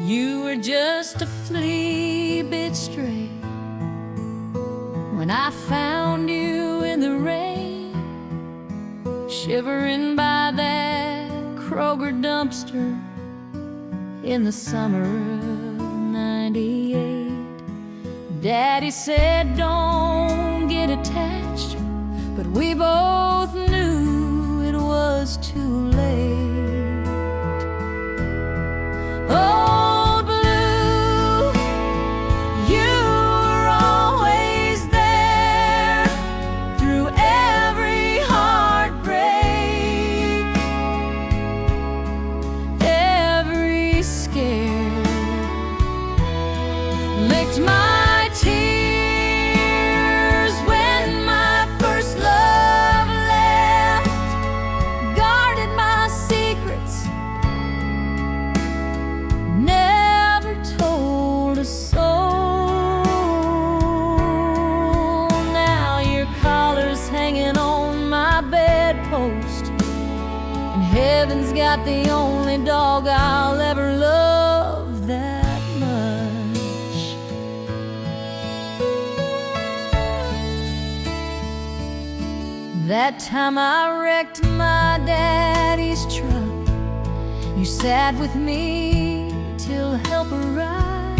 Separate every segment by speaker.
Speaker 1: You were just a flea bit stray when I found you in the rain, shivering by that Kroger dumpster in the summer of '98. Daddy said don't get attached, but we both knew it was too late. Old blue, you were always there through every heartbreak, every scare, licked my tears when my first love left, guarded my secrets, never told a soul. Now your collar's hanging on my bedpost, and heaven's got the only dog I'll ever love that much. That time I wrecked my daddy's truck, you sat with me till help arrived.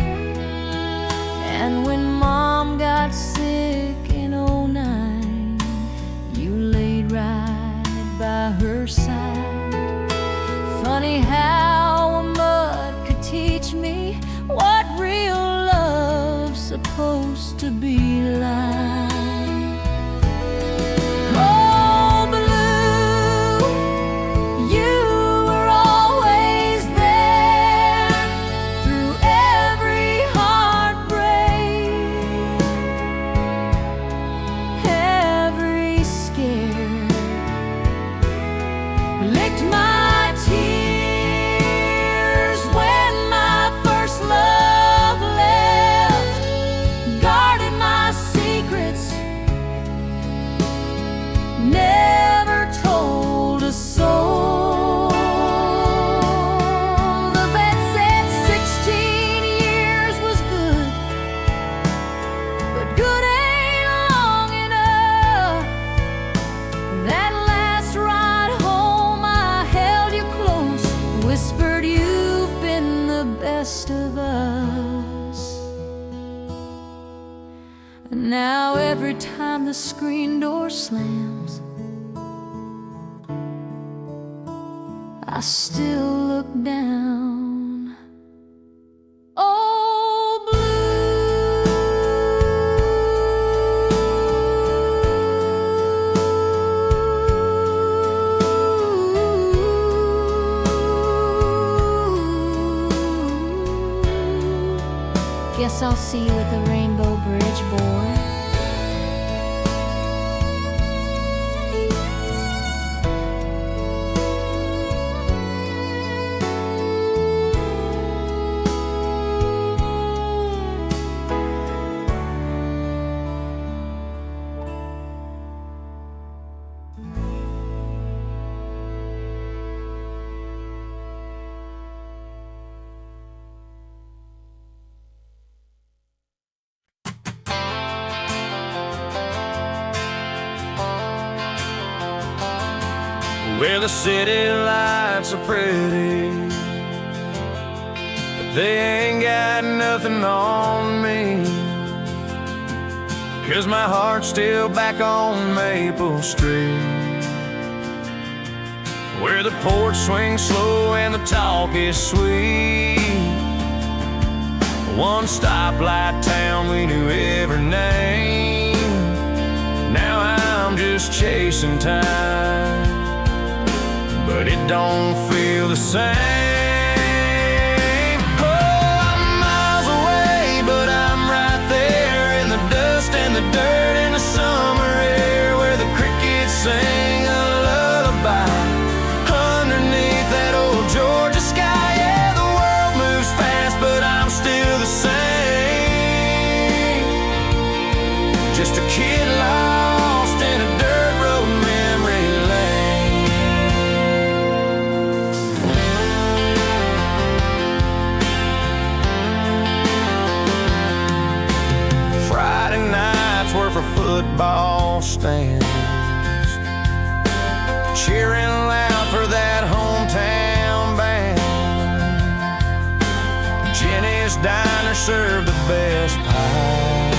Speaker 1: And when Mom got sick in '09, you laid right by her side. Funny how a mud could teach me what real love's supposed to be like. Oh, blue, you were always there through every heartbreak, every scare, licked my tears when my first love left, guarded my secrets, never told a soul. The vet said 16 years was good, but good ain't long enough. That last ride home I held you close, whispered you've been the best of us. And now every time the screen door slams, I still look down. Oh, blue. Guess I'll see you at the Rainbow Bridge, boy.
Speaker 2: Well, the city lights are pretty, but they ain't got nothing on me, 'cause my heart's still back on Maple Street, where the porch swings slow and the talk is sweet. One stoplight town, we knew every name. Now I'm just chasing time, but it don't feel the same. Oh, I'm miles away, but I'm right there in the dust and the dirt and the summer air, where the crickets sing a lullaby underneath that old Georgia sky. Yeah, the world moves fast, but I'm still the same, just a kid lost in a dirt road memory lane. all stands, cheering loud for that hometown band. Jenny's Diner served the best pie,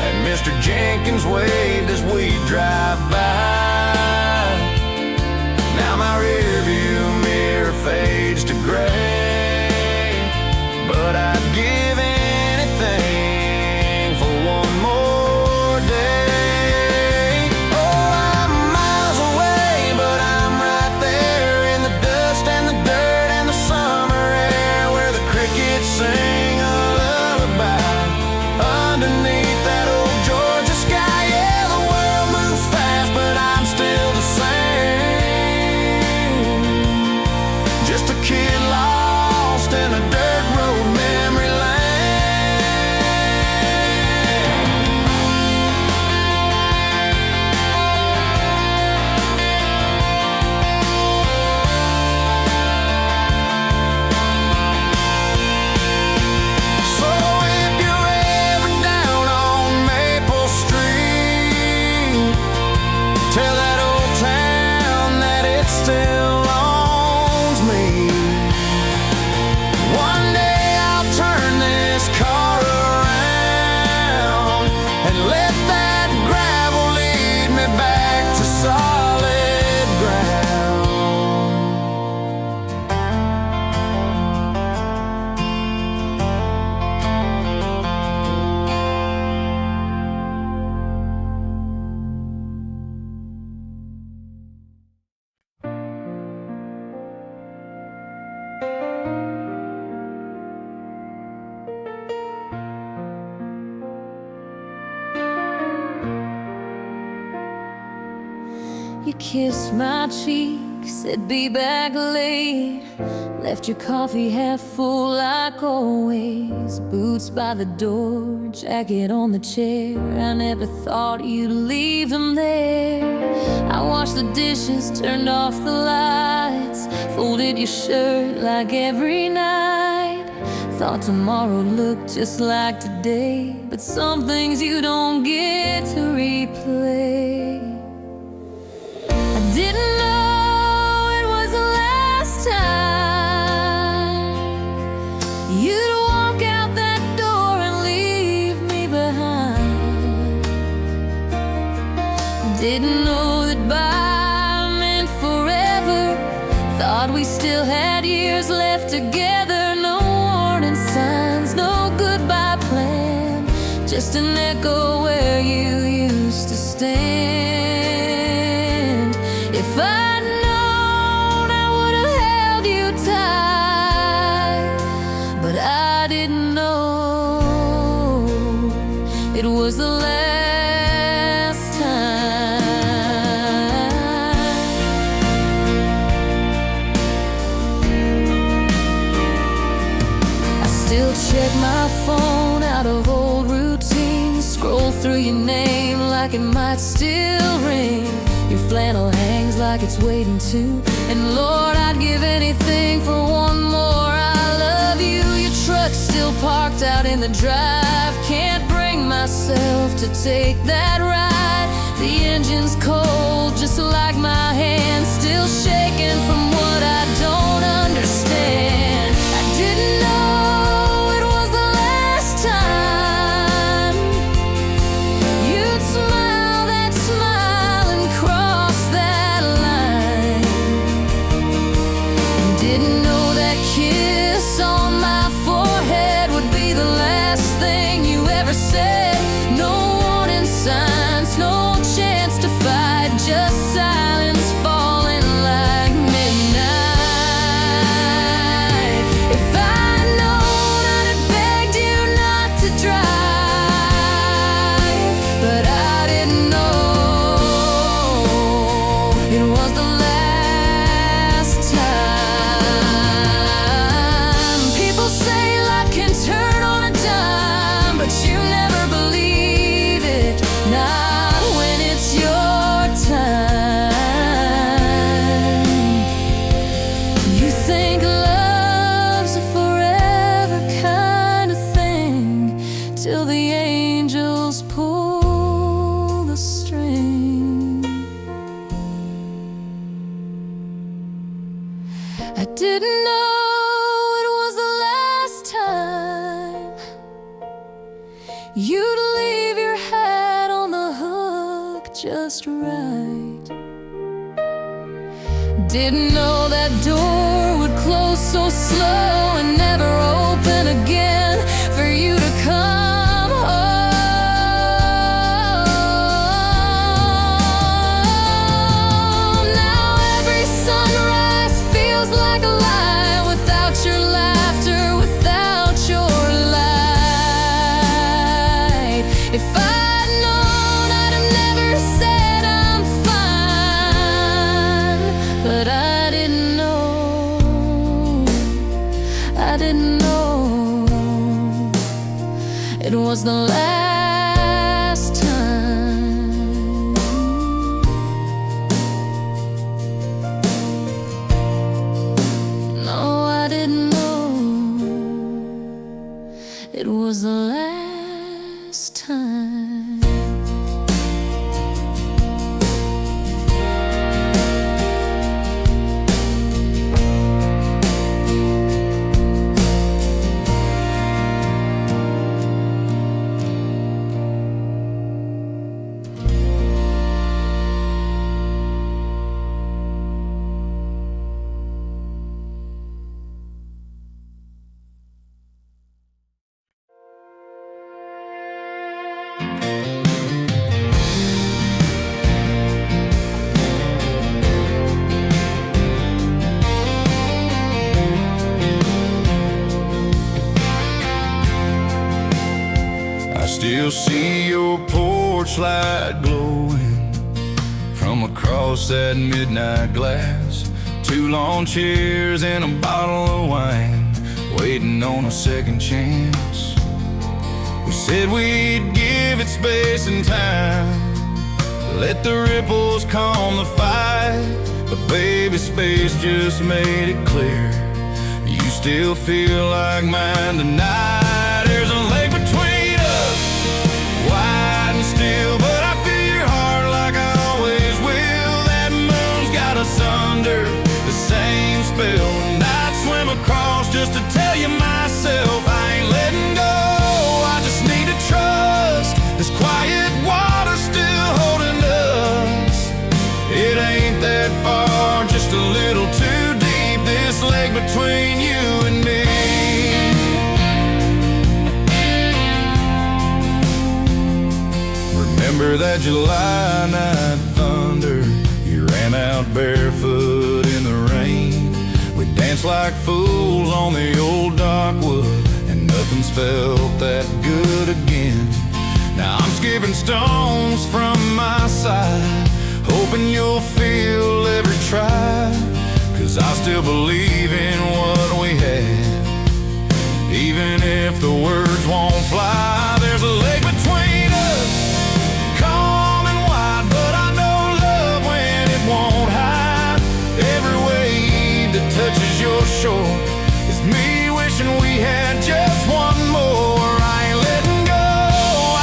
Speaker 2: and Mr. Jenkins waved as we drive by. Now my rearview mirror fades to gray, but I'd give anything for one more day. Oh, I'm miles away, but I'm right there in the dust and the dirt and the summer air, where the crickets sing a lullaby underneath that old Georgia sky. Yeah, the world moves fast, but I'm still the same, just a kid lost in a dirt road memory lane. So if you're ever down on Maple Street, tell that old town that it still owns me. One day I'll turn this car around and let that gravel lead me back to solid ground.
Speaker 1: You kissed my cheek, said be back late. Left your coffee half full like always. Boots by the door, jacket on the chair. I never thought you'd leave them there. I washed the dishes, turned off the lights, folded your shirt like every night. Thought tomorrow looked just like today, but some things you don't get to replay. I didn't know it was the last time you'd walk out that door and leave me behind. Didn't know that bye meant forever. Thought we still had years left together. No warning signs, no goodbye plan, just an echo where you used to stand. If I'd known, I would have held you tight, but I didn't know it was the last time. I still check my phone out of old routines, scroll through your name like it might still ring. Your flannel hangs like it's waiting to, and Lord, I'd give anything for one more I love you. Your truck's still parked out in the drive, can't bring myself to take that ride. The engine's cold, just like my hand, still shaking from what I don't understand. I didn't know it was the last time you'd smile that smile and cross that line. Didn't know that kiss on my forehead would be the last thing you ever said. No warning signs, no just right. Didn't know that door would close so slow and never open again for you to come home. Now every sunrise feels like a lie without your laughter, without your light. If I'd known, I'd have never said I'm fine, but I didn't know, I didn't know it was the last time. No, I didn't know it was the last time.
Speaker 2: I still see your porch light glowing from across that midnight glass. 2 lawn chairs and a bottle of wine, waiting on a second chance. We said we'd give it space and time, let the ripples calm the fight. But baby, space just made it clear you still feel like mine tonight. There's a lake between us, wide and still, but I feel your heart like I always will. That moon's got us under the same spell, and I'd swim across just to tell you myself I ain't letting go. I just need to trust this quiet water still holding us. It ain't that far, just a little too deep, this lake between you and me. Remember that July night thunder? You ran out barefoot in the rain. We danced like fools on the old dock wood, and nothing's felt that good again. Now I'm skipping stones from my side, hoping you'll feel every try, 'cause I still believe in what we had, even if the words won't fly. There's a lake between us, calm and wide, but I know love when it won't hide. Every wave that touches your shore is me wishing we had just one more. I ain't letting go,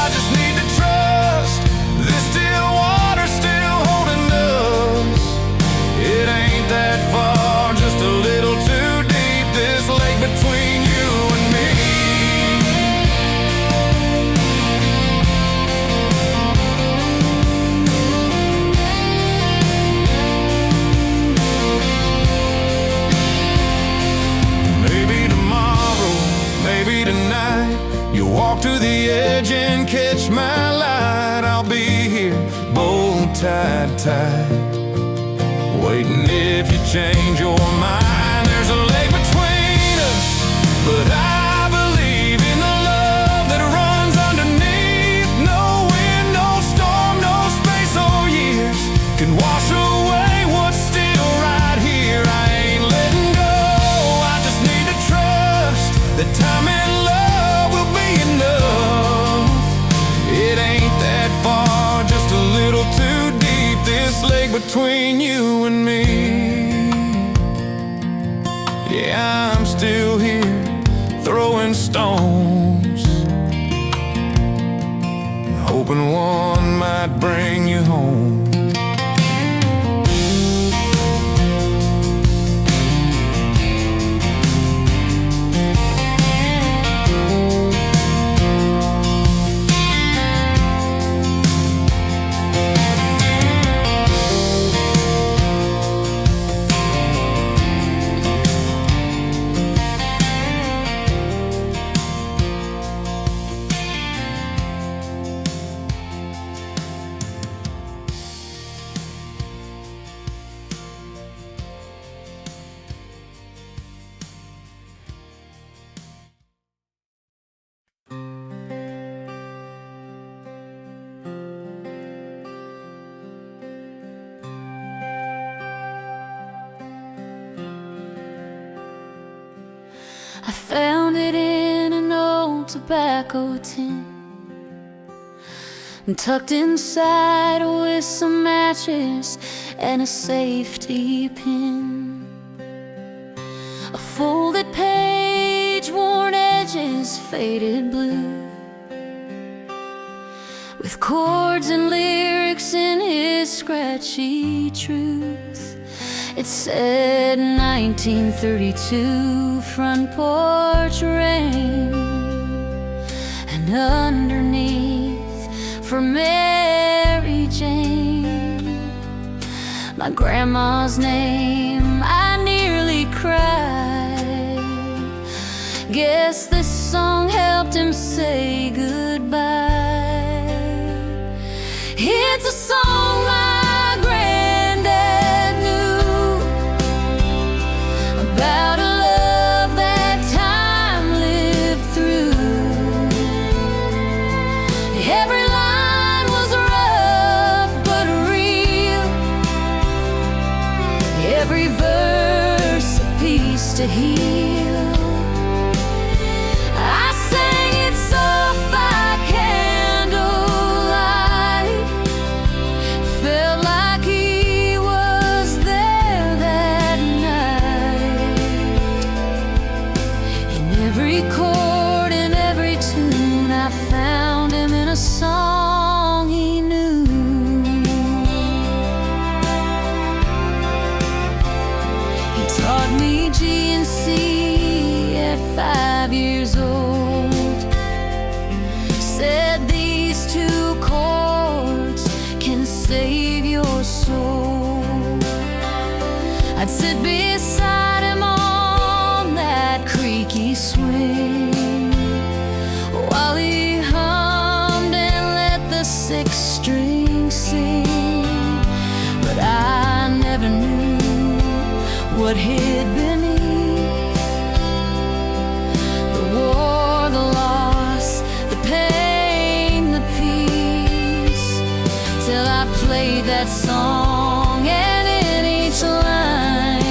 Speaker 2: I just need to trust this still water still holding us. It ain't that far, just a little too deep, this lake between you and me. Maybe tomorrow, maybe tonight, you'll walk to the edge and catch my light. I'll be here, bow tied tight, waiting if you change your mind. There's a lake between us, but I believe in the love that runs underneath. No wind, no storm, no space or years can wash away what's still right here. I ain't letting go, I just need to trust that time and love will be enough. It ain't that far, just a little too deep, this lake between you and me. Yeah, I'm still here, throwing stones, hoping one might bring you home.
Speaker 1: I found it in an old tobacco tin, tucked inside with some matches and a safety pin. A folded page, worn edges, faded blue, with chords and lyrics in his scratchy truth. It said 1932 front porch rain, and underneath for Mary Jane, my grandma's name. I nearly cried. Guess this song helped him say goodbye. It's a song my granddad knew about a love that time lived through. Every line was rough but real, every verse a piece to heal. I sang it soft by candlelight, felt like he was there that night. In every chord, in every tune, I found him in a song he knew. He taught me G and C at 5 years old. Said these two chords can save your soul. I'd sit beside him on that creaky swing while he hummed and let the sixth string sing. But I never knew what hid beneath the war, the loss, the pain, the peace, till I played that song, and in each line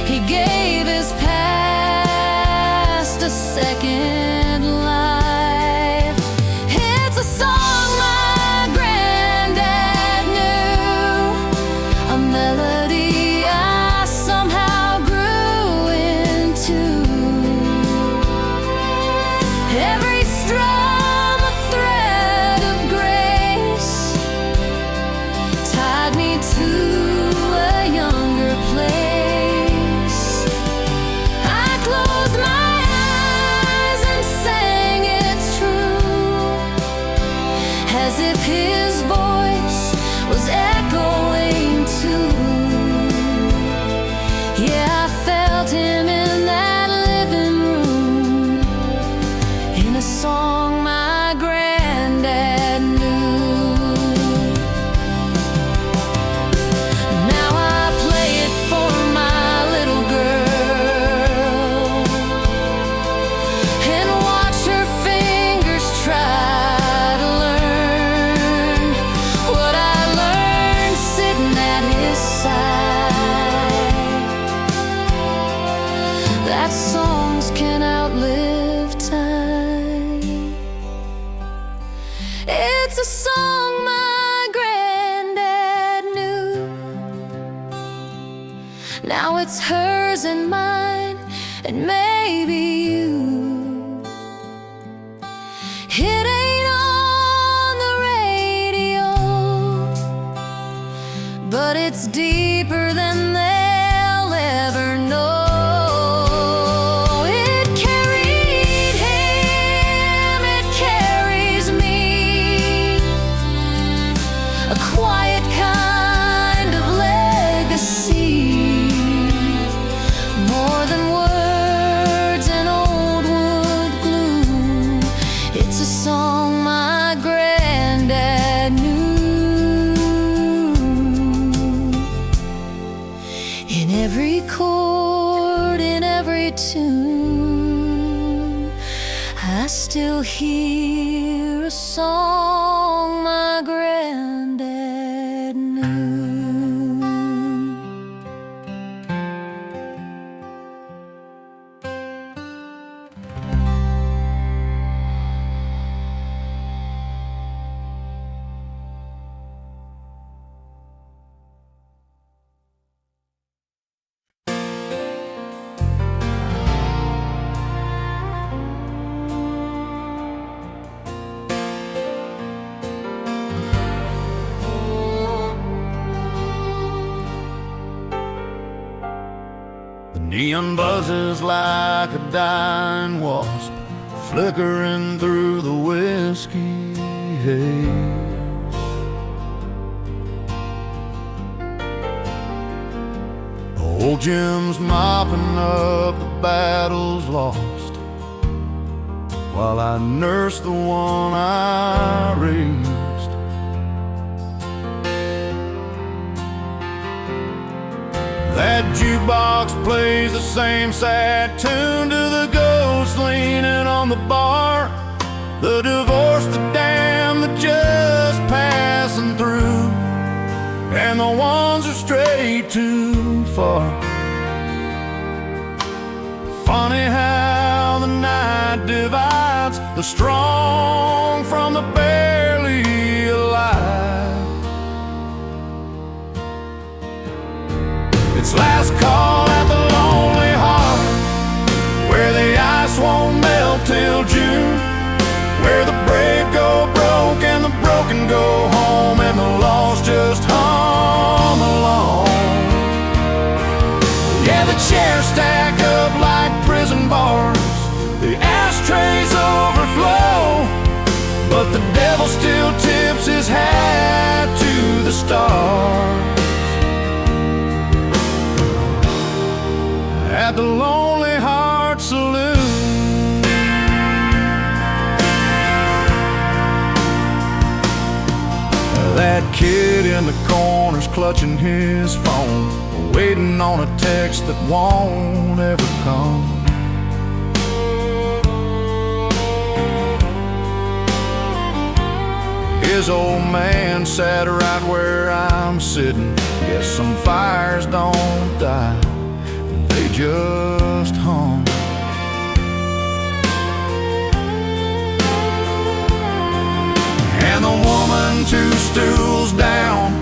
Speaker 1: he gave his past a second life. It's a song my granddad knew, a melody I somehow grew into. Every strum a thread of grace, tied me to a younger place. I closed my eyes and sang it true, as if his voice was echoing too. Yeah, I felt him in that living room, in a song my granddad knew. Now I play it for my little girl and watch her fingers try to learn what I learned sitting at his side, that songs can outlive time. It's a song my granddad knew. Now it's hers and mine, and maybe you. It ain't on the radio, but it's deeper than they'll ever know. It carried him, it carries me, a quiet kind of legacy, more than words and old wood glue. It's a song my granddad knew. In every chord, in every tune, I still hear a song my granddad knew.
Speaker 2: Neon buzzes like a dying wasp, flickering through the whiskey haze. Old Jim's mopping up the battles lost, while I nurse the one I raised. That jukebox plays the same sad tune to the ghost leaning on the bar, the divorce, the damn, the just passing through, and the ones who strayed too far. Funny how the night divides the strong from the barely alive. It's last call at the Lonely Heart, where the ice won't melt till June, where the brave go broke and the broken go home, and the lost just hum along. Yeah, the chairs stack up like prison bars, the ashtrays overflow, but the devil still tips his hat to the stars. At the Lonely Heart Saloon, that kid in the corner's clutching his phone, waiting on a text that won't ever come. His old man sat right where I'm sitting. Guess some fires don't die, they just hum. And the woman 2 stools down,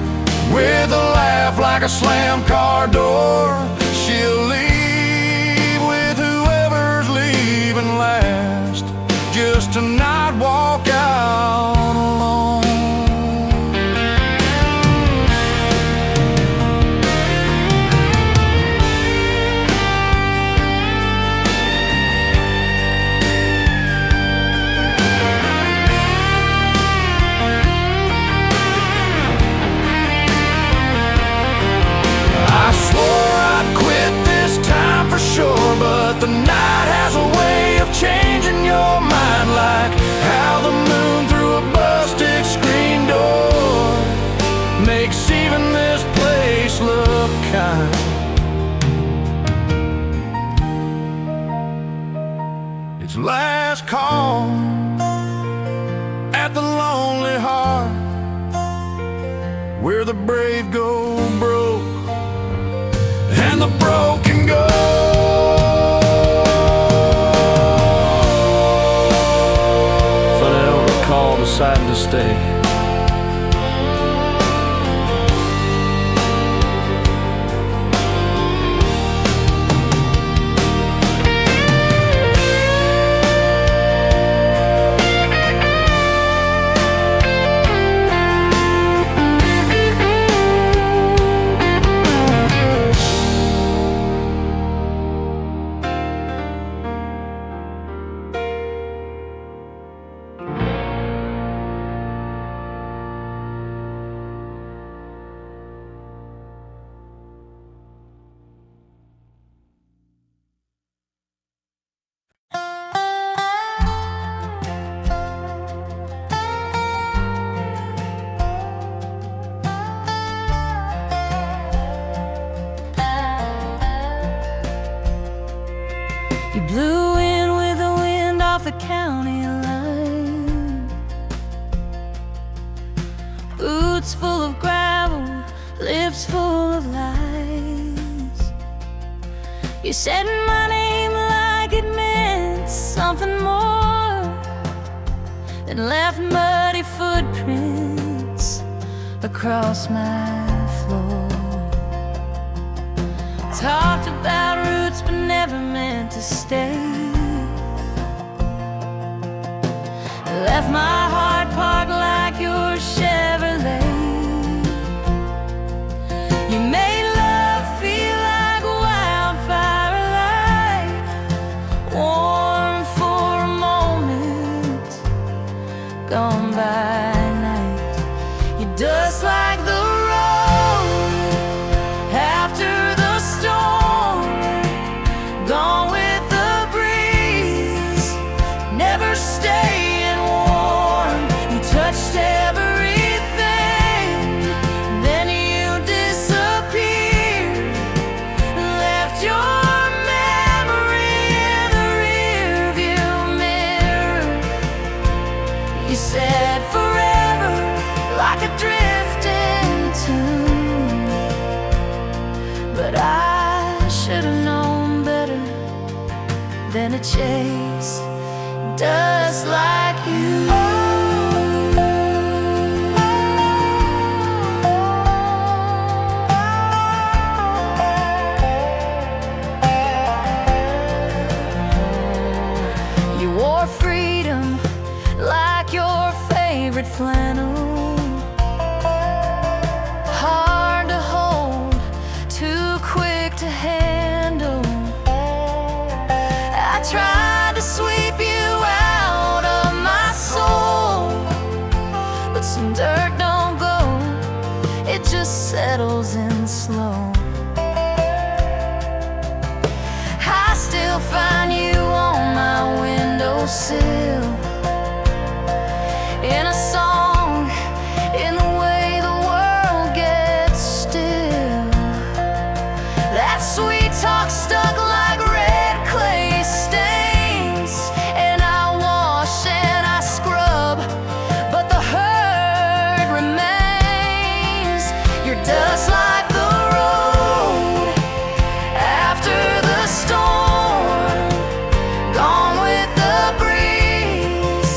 Speaker 2: with a laugh like a slam car door, she'll leave with whoever's leaving last, just to not walk out alone. I swore I'd quit this time for sure, but the night has a way of changing your mind, like how the moon through a busted screen door makes even this place look kind. It's last call at the Lonely Heart, where the brave go broke and the broken go. Funny, I don't recall deciding to stay.
Speaker 1: You blew in with the wind off the county line. Boots full of gravel, lips full of lies. You said my name like it meant something more, and left muddy footprints across my floor. Talked about roots but never meant to stay. Left my heart parked like your Chevrolet. You made love feel like wildfire to chase dust like you. You wore freedom like your favorite flannel. Hard to hold, too quick to handle. I tried to sweep you out of my soul, but some dirt don't go, it just settles in slow. I still find you on my windowsill, in a song, in the way the world gets still. That sweet talk stuck like red clay stains, and I wash and I scrub, but the hurt remains. You're dust like the road after the storm, gone with the breeze,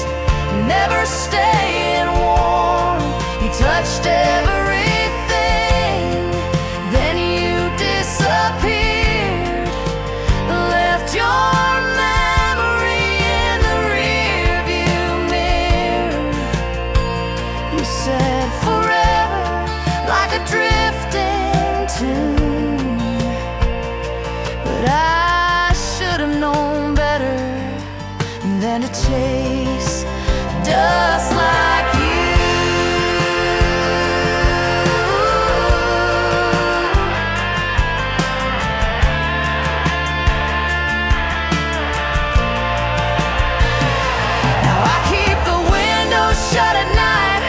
Speaker 1: never staying warm. You touched everything, then you disappeared, left your memory in the rearview mirror. You said forever like a drifting tune, but I should have known better than to chase dust like you. Now I keep the windows shut at night,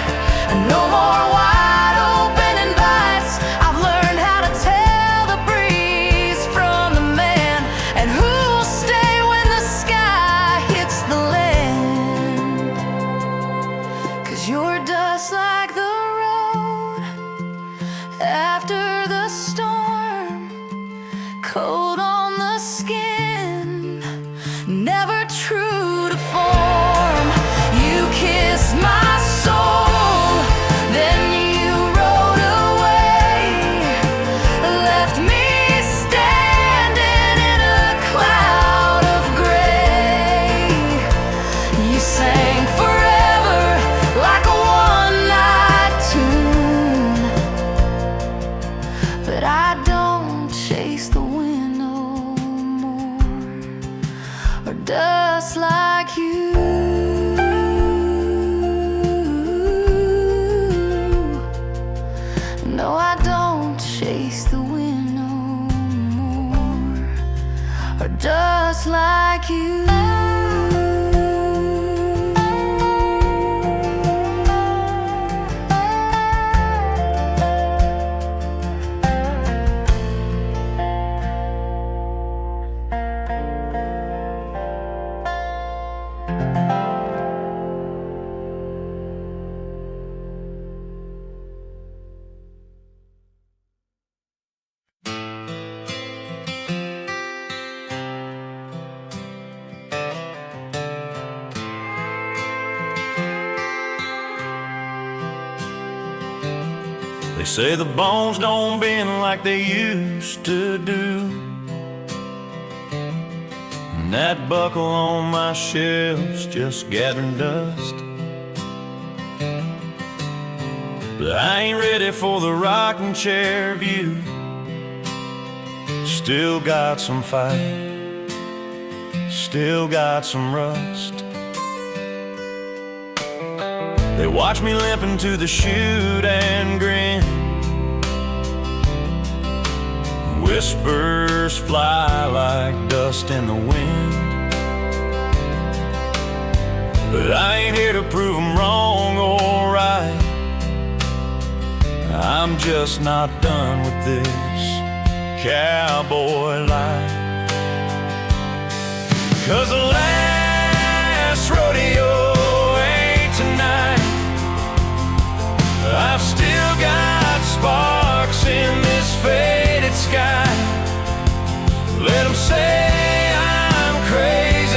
Speaker 1: no more wide open invites. I've learned how to tell the breeze from the man, and who'll stay when the sky hits the land. 'Cause you're dust like the road after the storm, cold on the skin, never true to form. You kissed my soul, then you rode away, left me standing in a cloud of gray. You sang forever like a one-night tune, but I don't chase the wind no more, or dust like you. No, I don't chase the wind no more, or dust like you.
Speaker 2: They say the bones don't bend like they used to do, and that buckle on my shelf's just gathering dust. But I ain't ready for the rocking chair view. Still got some fight, still got some rust. They watch me limping to the chute and grin. Whispers fly like dust in the wind. But I ain't here to prove them wrong or right. I'm just not done with this cowboy life. 'Cause the last rodeo ain't tonight. I've still got sparks in this faded sky. Let them say I'm crazy.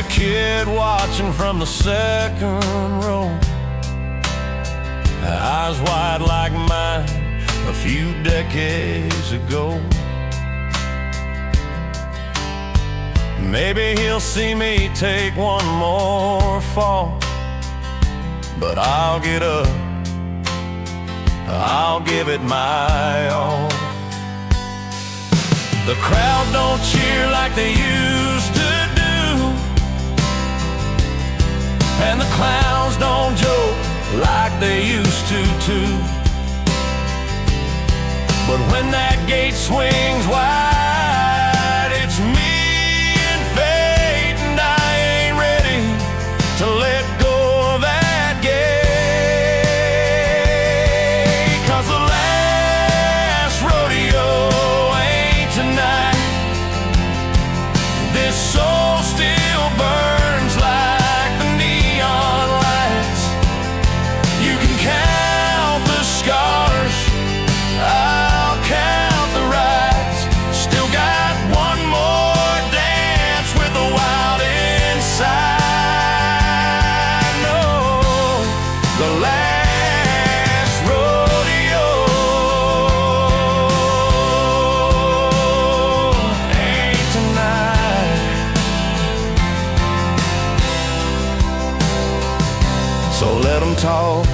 Speaker 2: a kid watching from the second row, eyes wide like mine a few decades ago. Maybe he'll see me take one more fall, but I'll get up, I'll give it my all. The crowd don't cheer like they used to do, and the clowns don't joke like they used to too. But when that gate swings wide, it's me and fate, and I ain't ready to let go of that gate. 'Cause the last rodeo ain't tonight. This soul still burns like the neon lights. You can count the scars, I'll count the rides. Still got one more dance with the wild inside. No, the last rodeo ain't tonight. So let 'em talk,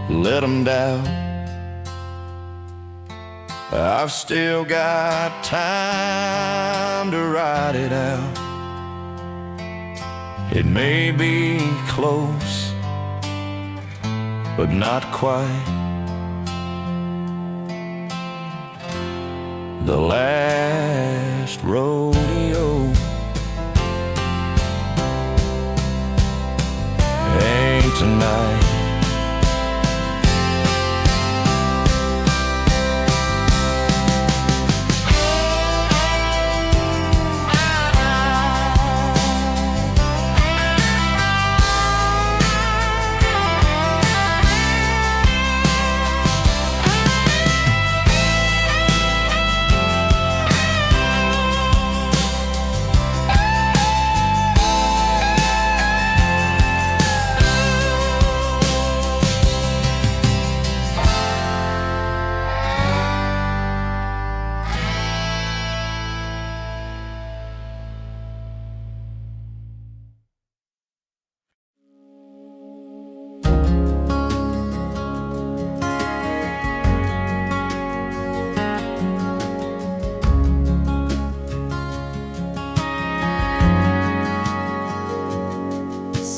Speaker 2: let 'em doubt. I've still got time to ride it out. It may be close, but not quite. The last rodeo ain't tonight.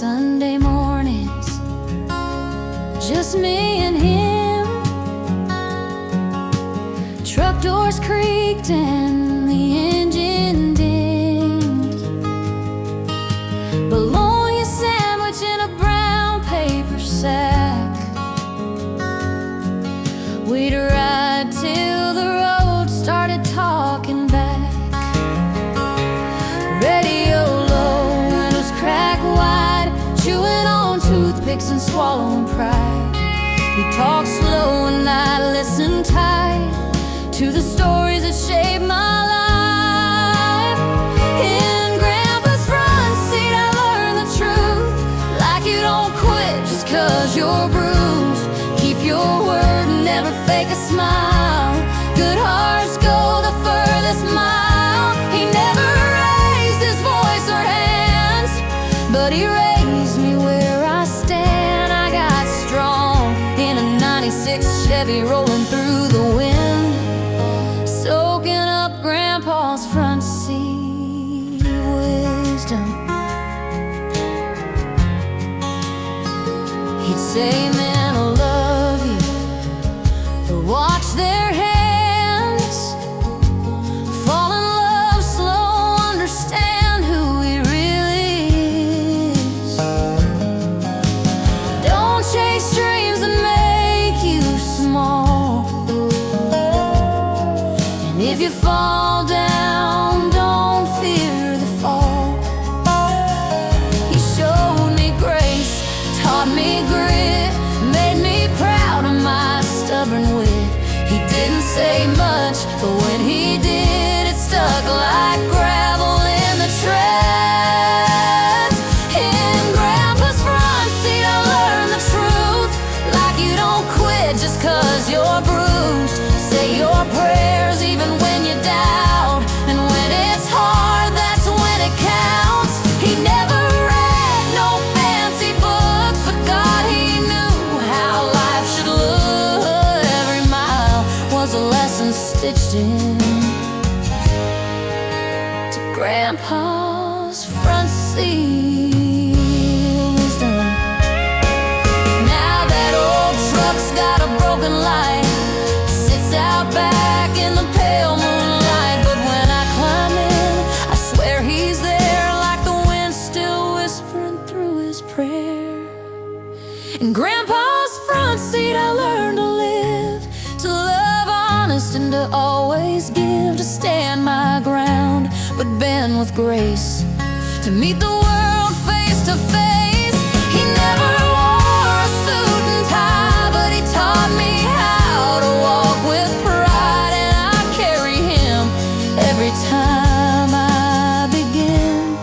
Speaker 1: Sunday mornings, just me and him. Truck doors creaked and the engine dinged. Bologna sandwich in a brown paper sack. We'd ride till the road started talking back. Radio low, windows crack wide, chewing on toothpicks and swallowing pride. He talked slow and I listened tight to the stories that shaped my life. In Grandpa's front seat I learned the truth, like you don't quit just 'cause you're bruised. Keep your word and never fake a smile. Good hearts go the furthest mile. He never raised his voice or hands, but he raised me where I stand. I got strong in a 96 Chevy rolling through the wind, soaking up Grandpa's front seat wisdom. He'd say, man, I love you, but watch their hands. Fall in love slow, understand who he really is. Don't chase dreams that make you small, and if you fall down, don't fear the fall. He showed me grace, taught me grit, made me proud of my stubborn wit. He didn't say much, but when he did, it stuck like gravel in the trail. and stitched in to Grandpa's front seat. Wisdom. Now that old truck's got a broken light, sits out back in the pale moonlight. But when I climb in, I swear he's there, like the wind still whispering through his prayer. In Grandpa's front seat I learned to live, to love honest and to always give, to stand my ground but bend with grace, to meet the world face to face. He never wore a suit and tie, but he taught me how to walk with pride, and I carry him every time I begin.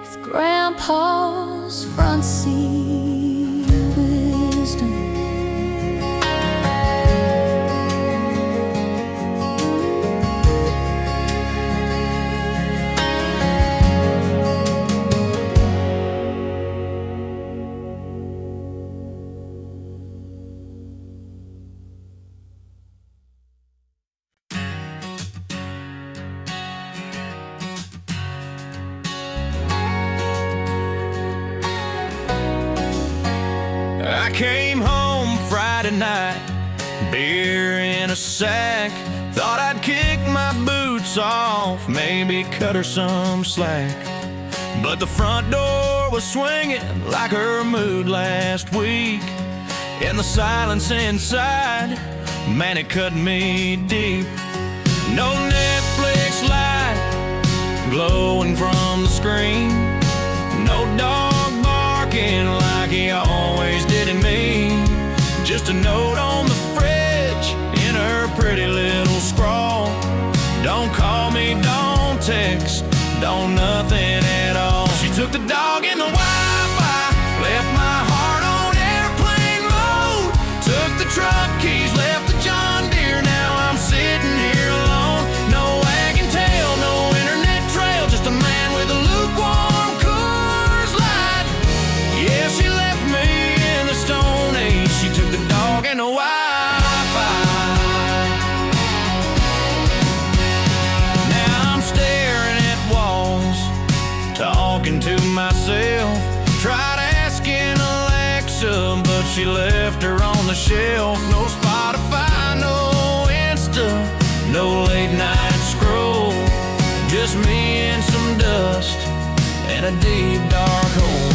Speaker 1: With Grandpa's front seat wisdom.
Speaker 2: I came home Friday night, beer in a sack. Thought I'd kick my boots off, maybe cut her some slack. But the front door was swinging like her mood last week, and the silence inside, man, it cut me deep. No Netflix light glowing from the screen, no dog barking like he always did in me. Just a note on the fridge in her pretty little scrawl. Don't call me, don't text, don't nothing at all. She took the dog in the Wi-Fi, left my heart on airplane mode. Took the truck keys, left the John Deere. Now I'm sitting here alone. No wagging tail, no internet trail, just a man with a lukewarm Coors Light. Yeah, she left me in the Stone Age. She took the dog and the Wi-Fi. Now I'm staring at walls, talking to myself. Tried asking Alexa, but she left her on the shelf. No Spotify, no Insta, no late night scroll. Just me and some dust and a deep dark hole.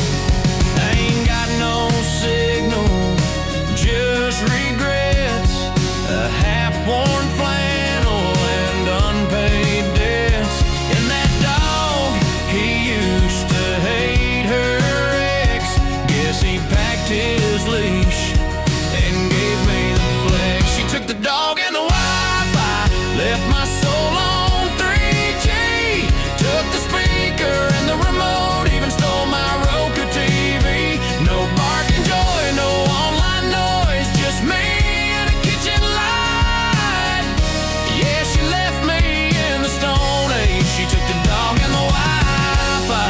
Speaker 2: I ain't got no signal, just regrets, a half-worn flannel and unpaid debts. And that dog, he used to hate her ex. Guess he packed his leash and gave me the flex. She took the dog and the Wi-Fi, left my soul on 3G. Took the speaker and the remote, even stole my Roku TV. No barking joy, no online noise, just me and a kitchen light. Yeah, she left me in the Stone Age. She took the dog and the Wi-Fi.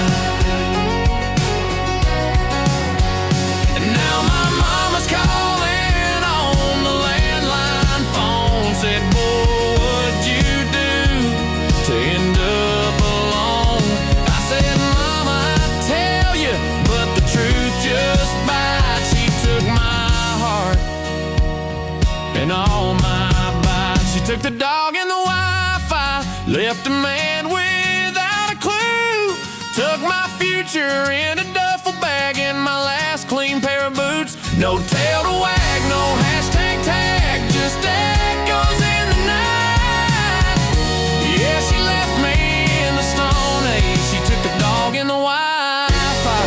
Speaker 2: And now my mama's calling on the landline phone. Said, boy, what'd you do to end up alone? I said, Mama, I tell you, but the truth just bites. She took my heart and all my bites. She took the dog and the Wi-Fi, left a man without a clue. Took my future in a duffel bag and my last clean pair of boots. No tail to wag, no hashtag tag, just echoes in the night. Yeah, she left me in the Stone Age. She took the dog and the Wi-Fi.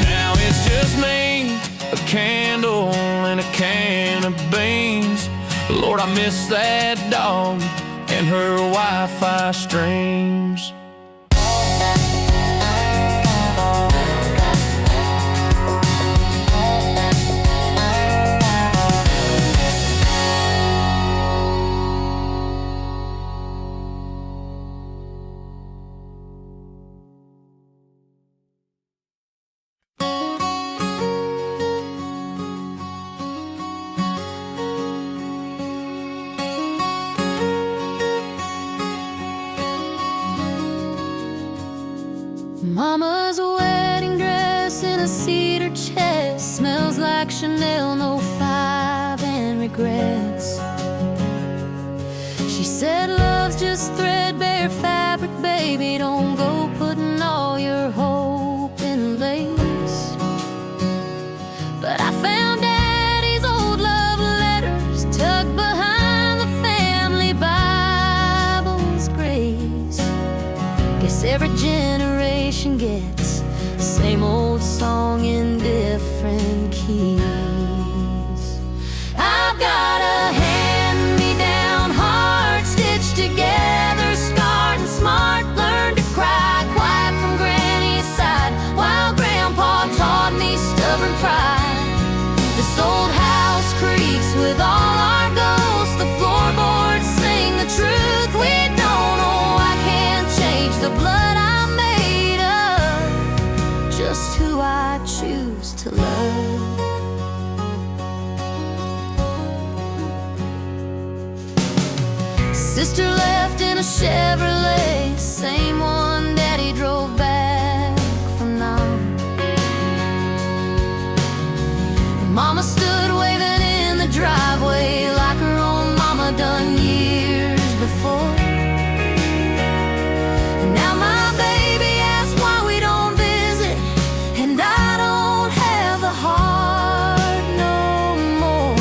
Speaker 2: Now it's just me, a candle and a can of beans. Lord, I miss that dog and her Wi-Fi streams.
Speaker 1: sister left in a Chevrolet, same one Daddy drove back from Nam. Mama stood waving in the driveway like her own mama done years before. And now my baby asks why we don't visit, and I don't have the heart no more.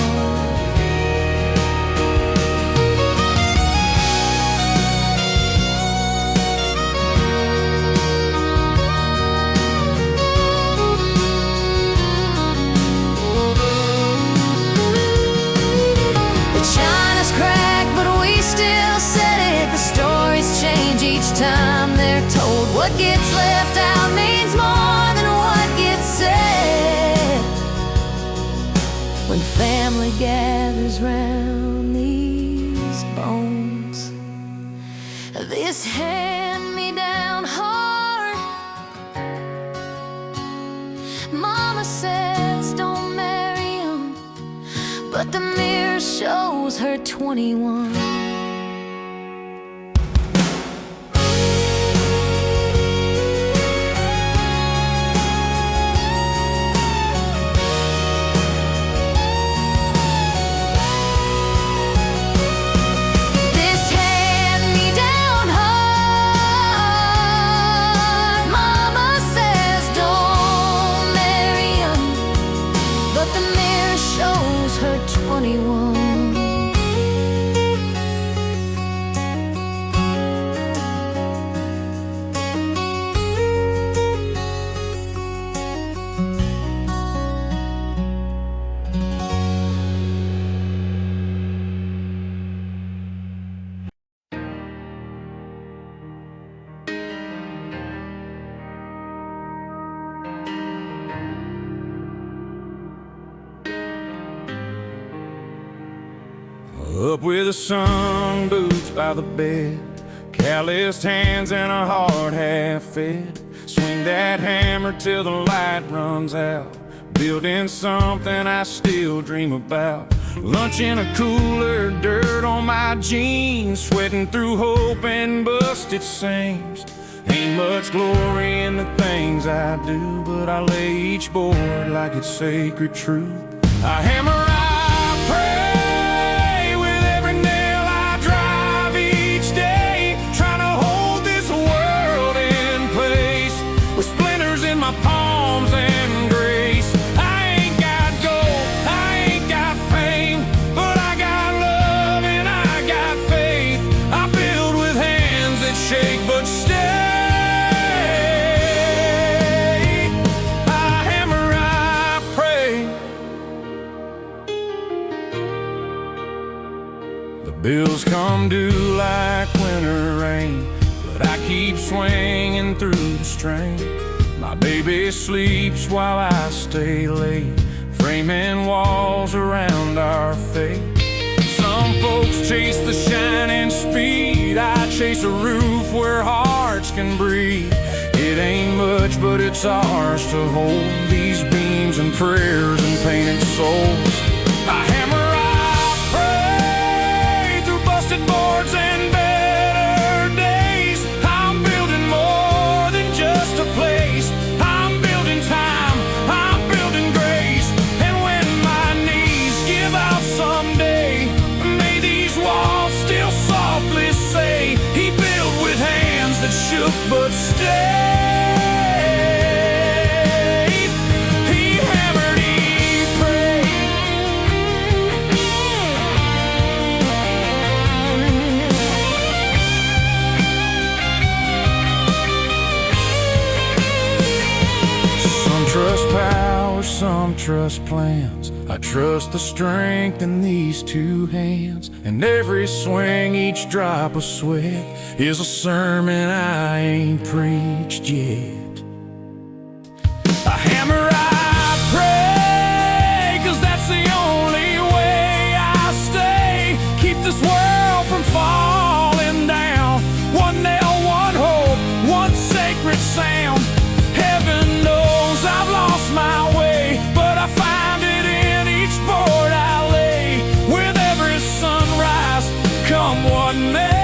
Speaker 1: The China's cracked, but we still said it. The stories change each time they're told. What gets left out means more than what gets said. When family gathers round these bones, this hand-me-down heart, Mama says don't marry him, but the mirror shows her 21. This hand-me-down heart, Mama says don't marry him, but the mirror shows her 21.
Speaker 2: Up with the sun boots by the bed, calloused hands and a heart half fed. Swing that hammer till the light runs out, building something I still dream about. Lunch in a cooler, dirt on my jeans, sweating through hope and busted seams. Ain't much glory in the things I do, but I lay each board like it's sacred truth. I hammer, I pray with every nail I drive each day, trying to hold this world in place with splinters in my palms and grace. I ain't got gold, I ain't got fame, but I got love and I got faith. I build with hands that shake but stay. Bills come due like winter rain, but I keep swinging through the strain. My baby sleeps while I stay late, framing walls around our fate. Some folks chase the shining speed, I chase a roof where hearts can breathe. It ain't much, but it's ours to hold these beams and prayers and painted souls. I hammer, boards and better days. I'm building more than just a place. I'm building time, I'm building grace. And when my knees give out someday, may these walls still softly say, he built with hands that shook but stayed. He hammered, he prayed. Trust power, some trust plans. I trust the strength in these two hands, and every swing, each drop of sweat is a sermon I ain't preached yet. I hammer, I pray, 'cause that's the only way I stay. Keep this world from falling down. One nail, one hope, one sacred sound. Heaven knows I've lost my way, but I find it in each board I lay. With every sunrise, come what may.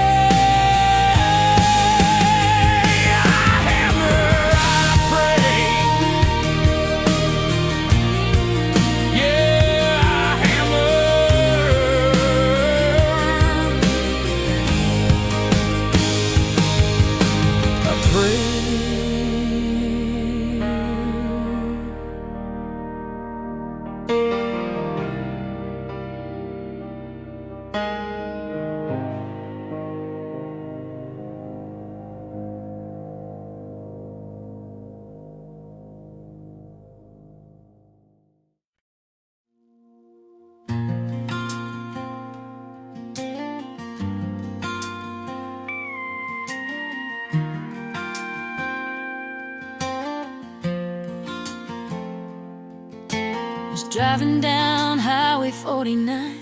Speaker 1: Driving down Highway 49,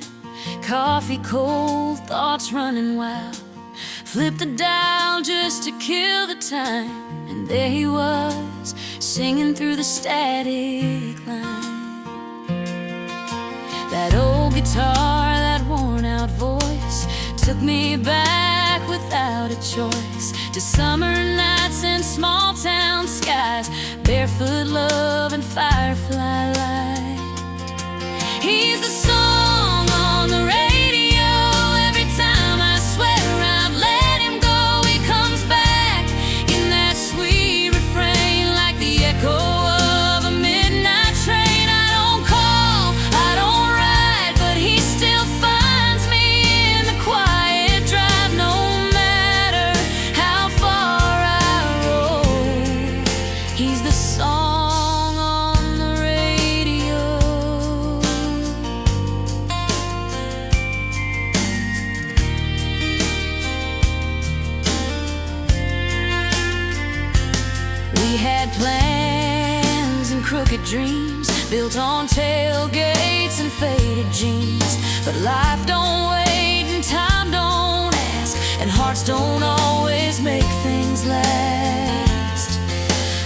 Speaker 1: coffee cold, thoughts running wild. Flipped the dial just to kill the time, and there he was, singing through the static line. That old guitar, that worn out voice, took me back without a choice to summer nights and small town skies, barefoot love and firefly light. He's the song on the radio. Every time I swear I've let him go, he comes back in that sweet refrain like the echo of a midnight train. I don't call, I don't write, but he still finds me in the quiet drive, no matter how far I roll. He's the song on the radio. We had plans and crooked dreams built on tailgates and faded jeans, but life don't wait and time don't ask, and hearts don't always make things last.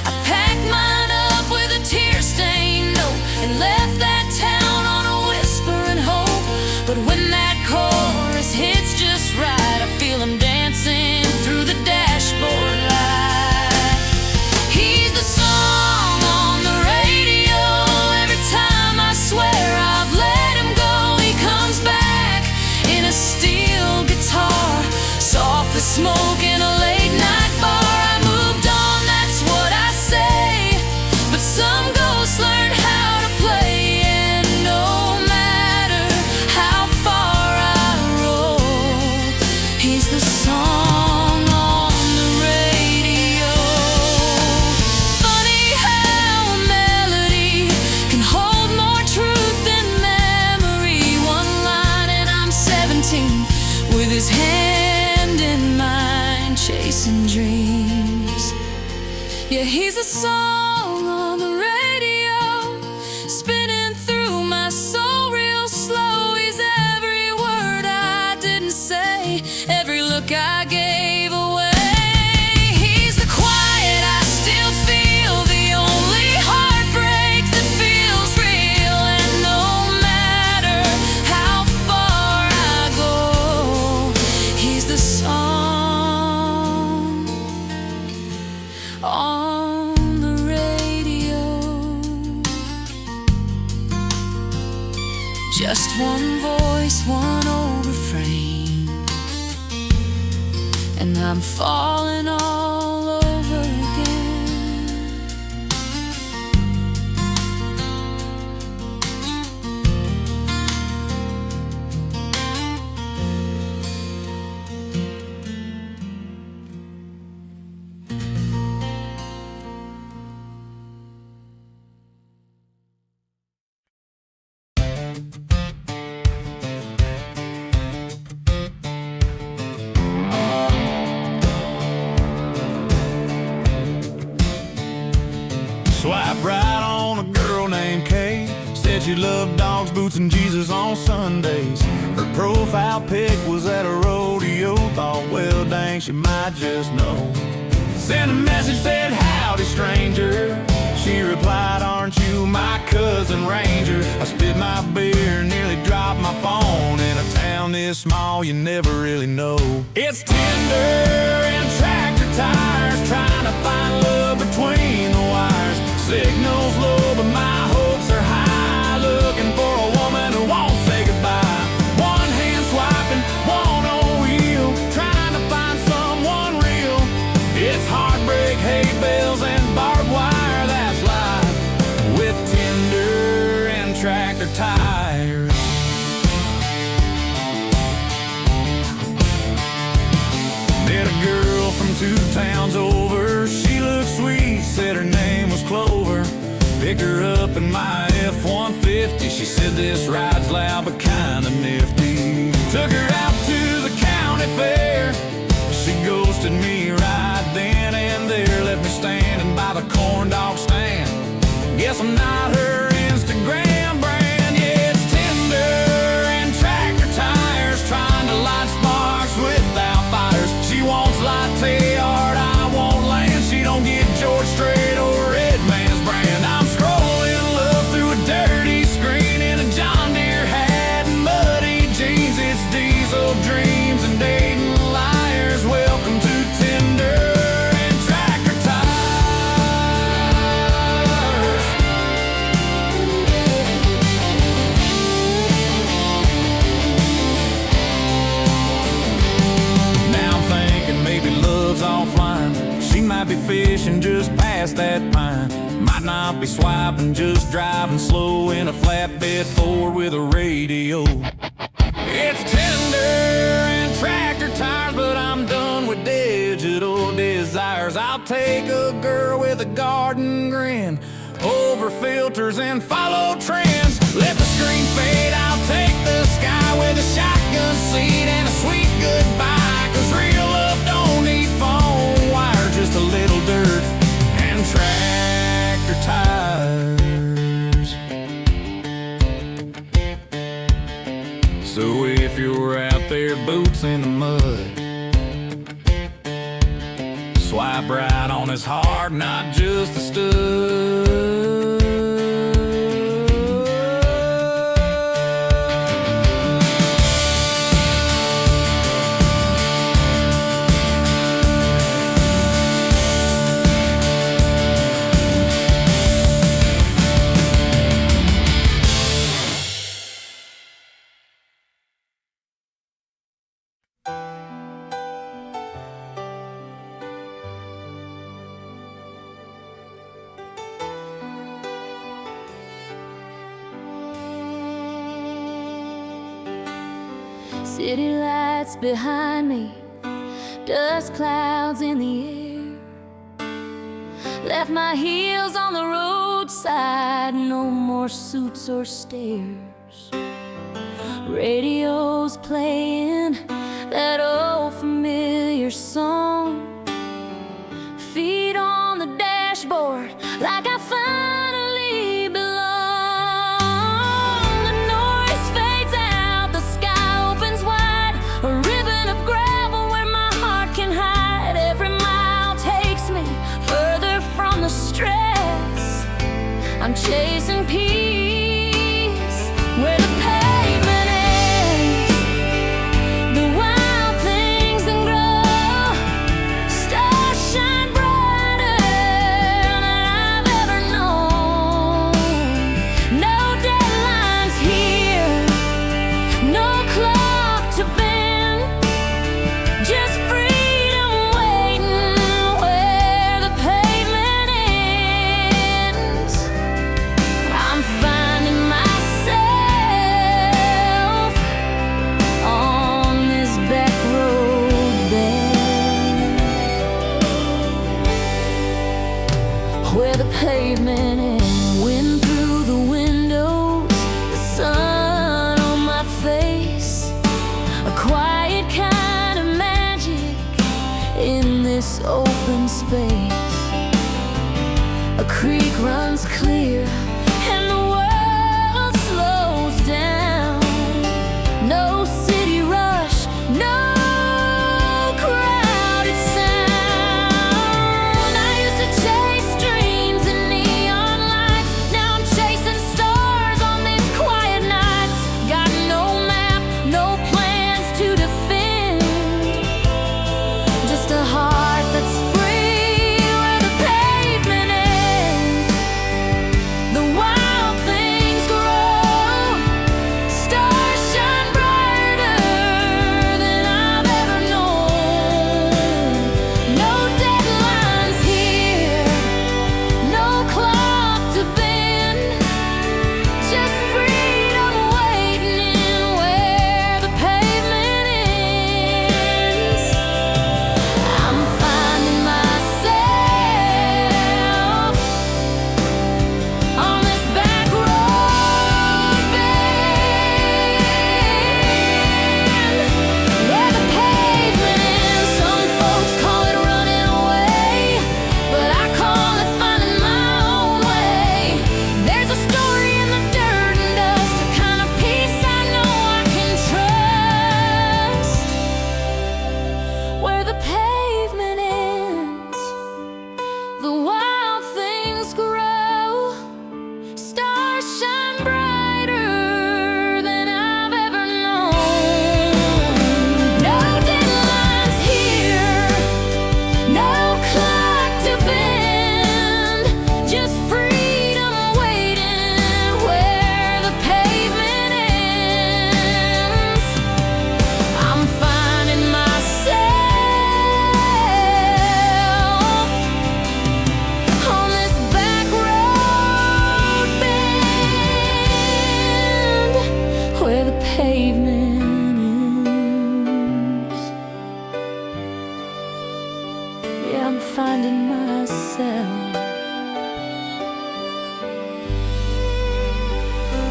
Speaker 1: I packed mine up with a tear-stained note and left that town on a whispering hope, but when that chorus hits just right, I feel him dancing through the dashboard light. He's the song on the radio. Every time I swear I've let him go, he comes back in a steel guitar, soft as smoke in a late night bar. I moved on, that's what I say, but some ghosts learn how to play, and no matter how far I roll, he's the song on the radio. Funny how a melody can hold more truth than memory. One line and I'm 17 with his hand in mine, chasing dreams. Yeah, he's a song on the radio, spinning through my soul real slow. He's every word I didn't say, every look I gave away. He's the quiet I still feel, the only heartbreak that feels real, and no matter how far I go, he's the song on the radio. Just one voice, one old refrain, and I'm falling all over again.
Speaker 2: Swipe right on a girl named Kay. Said she loved dogs, boots, and Jesus on Sundays. Her profile pic was at a rodeo. Thought, well, dang, she might just know. Sent a message, said, howdy, stranger. She replied, aren't you my cousin Ranger? I spit my beer, nearly dropped my phone. In a town this small, you never really know. It's Tinder and tractor tires, trying to find love between the wires. Signals low, but my hopes are high. Looking for a woman who won't say goodbye. One hand swiping, one on wheel, trying to find someone real. It's heartbreak, hay bales, and barbed wire. That's life with Tinder and tractor tires. Met a girl from 2 towns over. She looked sweet, said her name was Clover. Picked her up in my F-150. She said this ride's loud but kinda nifty. Took her out to the county fair. She ghosted me right then and there. Left me standing by the corn dog stand. Guess I'm not her Instagram brand. past that pine. Might not be swiping, just driving slow in a flatbed Ford with a radio. It's tender and tractor tires, but I'm done with digital desires. I'll take a girl with a garden grin over filters and follow trends. Let the screen fade, I'll take the sky with a shotgun seat and a sweet goodbye. Cause real love don't need phone wire, just a little dirt and tractor tires. So if you're out there, boots in the mud, swipe right on his heart, not just the stud.
Speaker 1: City lights behind me, dust clouds in the air. Left my heels on the roadside, no more suits or stairs. Radio's playing that old familiar song. Feet on the dashboard like I finally belong. The noise fades out, the sky opens wide, a ribbon of gravel where my heart can hide. Every mile takes me further from the stress. I'm chasing peace where the pavement ends. The wild things that grow, stars shine brighter than I've ever known. No deadlines here, no clock to bend, just freedom waiting where the pavement ends. I'm finding myself on this back road bend, where the pavement ends. Wind through the windows, the sun on my face, a quiet kind of magic in this open space. A creek runs clear and the world slows down. No city rush, no crowded sound. I used to chase dreams and neon lights. Now I'm chasing stars on these quiet nights. Got no map, no plans to defend, just a heart that's free where the pavement ends.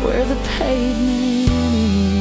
Speaker 1: where the pavement is.